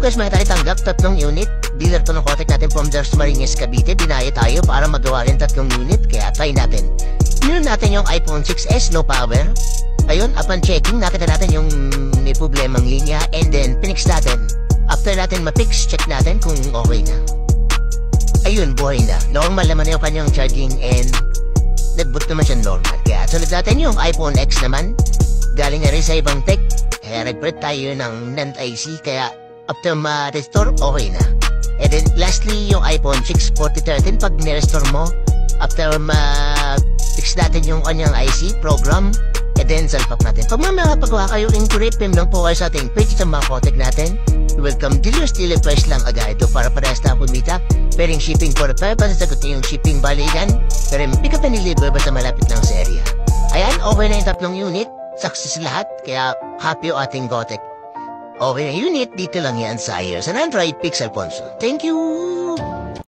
guys, may tayo tanggap 3 unit. Dealer to ng Kotek natin from Dasmariñas, Cavite. Dinaya tayo para magawa rin 3 unit. Kaya try natin. Yun natin yung iPhone 6s, no power. Ayun, upon checking, nakita natin yung may problemang linya. And then, pinix natin. After natin ma-fix, check natin kung okay na. Ayun, buhay na. Normal naman yung kanyang charging and nag-boot naman siya normal. Kaya sunod natin yung iPhone X naman. Galing na rin sa ibang tech. Kaya nag-print tayo ng NAND IC. Kaya after ma-restore, okay na. And then lastly, yung iPhone 6 4013. Pag ni-restore mo, after ma-fix natin yung kanyang IC program, and then salpak natin. Pag makapagawa kayo, encrypt lang po kayo sa ating page sa mga Kotek natin. Welcome dealers, dealer price lang agad ito para parehas na kumita. Pwedeng shipping for the purpose, sagot niyo yung shipping balikan. Pero pick up and deliver basta malapit lang sa area. Ayan, okay na yung 3 unit. Success lahat, kaya happy yung ating Kotek. Okay na unit, dito lang yan sa iOS and Android Pixel Phone. Thank you!